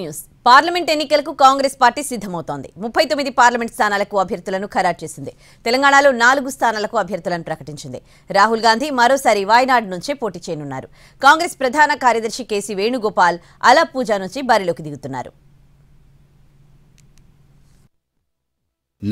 News parliament ఎన్నికలకు Congress party సిద్ధమవుతోంది. 39 parliament స్థానాలకు అభ్యర్థులను ఖరారు చేసింది. తెలంగాణలో 4 స్థానాలకు అభ్యర్థులను ప్రకటించింది. రాహుల్ గాంధీ మరోసారి వాయనాడ్ నుంచే పోటీ చేయనున్నారు. కాంగ్రెస్ ప్రధాన కార్యదర్శి కేసీ వేణుగోపాల్ అలప్పూజా నుంచి బరిలోకి దిగుతున్నారు.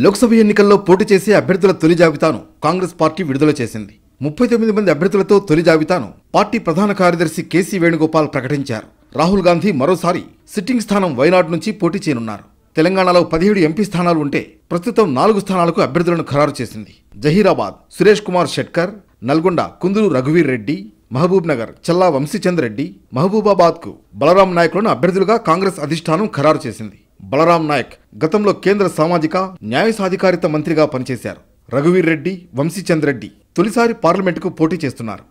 లోక్సభ ఎన్నికల్లో పోటీ చేసే అభ్యర్థుల తొలి జాబితాను కాంగ్రెస్ పార్టీ విడుదల చేసింది. 39 మంది అభ్యర్థులతో తొలి జాబితాను పార్టీ ప్రధాన కార్యదర్శి కేసీ వేణుగోపాల్ ప్రకటించారు. రాహుల్ గాంధీ మరోసారి సిట్టింగ్ స్థానం వైనాడ్ నుంచి పోటీ చేయనున్నారు. తెలంగాణలో 17 ఎంపీ స్థానాలు ఉంటే ప్రస్తుతం 4 స్థానాలకు అభ్యర్థులను ఖరారు చేసింది. జహీరాబాద్ సురేష్ కుమార్ షెట్కర్, నల్గొండ కుందూరు రఘువీర్ రెడ్డి, మహబూబ్ నగర్ చల్లా వంశీచంద్ రెడ్డి, మహబూబాబాద్ కు బలరాం నాయక్లను అభ్యర్థులుగా కాంగ్రెస్ అధిష్టానం ఖరారు చేసింది. బలరాం నాయక్ గతంలో కేంద్ర సామాజిక న్యాయ సాధికారిత మంత్రిగా పనిచేశారు. రఘువీర్ రెడ్డి, వంశీచంద్ రెడ్డి తొలిసారి పార్లమెంటుకు పోటీ చేస్తున్నారు.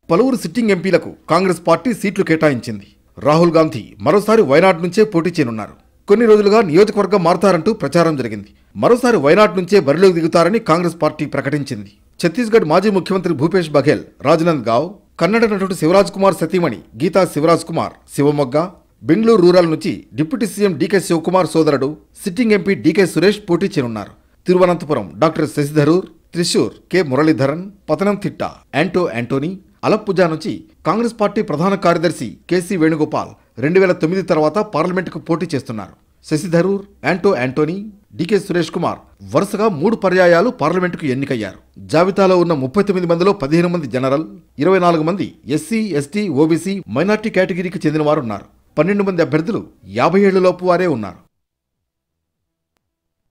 పలువురు సిట్టింగ్ ఎంపీలకు కాంగ్రెస్ పార్టీ సీట్లు కేటాయించింది. రాహుల్ గాంధీ మరోసారి వైనాడ్ నుంచే పోటీ చేయనున్నారు. కొన్ని రోజులుగా నియోజకవర్గం మారుతారంటూ ప్రచారం జరిగింది. మరోసారి వైనాడ్ నుంచే బరిలోకి దిగుతారని కాంగ్రెస్ పార్టీ ప్రకటించింది. ఛత్తీస్గఢ్ మాజీ ముఖ్యమంత్రి భూపేష్ బఘేల్ రాజ్నంద్ గావ్, కన్నడ నటుడు శివరాజ్ కుమార్ సతీమణి గీతా శివరాజ్ కుమార్ శివమొగ్గ, బెంగళూరు రూరల్ నుంచి డిప్యూటీ సీఎం డీకే శివకుమార్ సోదరుడు సిట్టింగ్ ఎంపీ డీకే సురేష్ పోటీ చేయనున్నారు. తిరువనంతపురం డాక్టర్ శశి థరూర్, త్రిశూర్ కె మురళీధరన్, పతనంతిట్ట యాంటో యాంటోనీ, అలప్పుజా నుంచి కాంగ్రెస్ పార్టీ ప్రధాన కార్యదర్శి కేసీ వేణుగోపాల్ 2009 తర్వాత పార్లమెంటుకు పోటీ చేస్తున్నారు. శశి థరూర్, యాంటో యాంటోనీ, డీకే సురేష్ కుమార్ వరుసగా 3 పర్యాయాలు పార్లమెంటుకు ఎన్నికయ్యారు. జాబితాలో ఉన్న 39 మందిలో 15 మంది జనరల్, 24 మంది ఎస్సీ, ఎస్టీ, ఓబీసీ, మైనార్టీ కేటగిరీకి చెందిన వారు ఉన్నారు. 12 మంది అభ్యర్థులు 50 ఏళ్లలోపు వారే ఉన్నారు.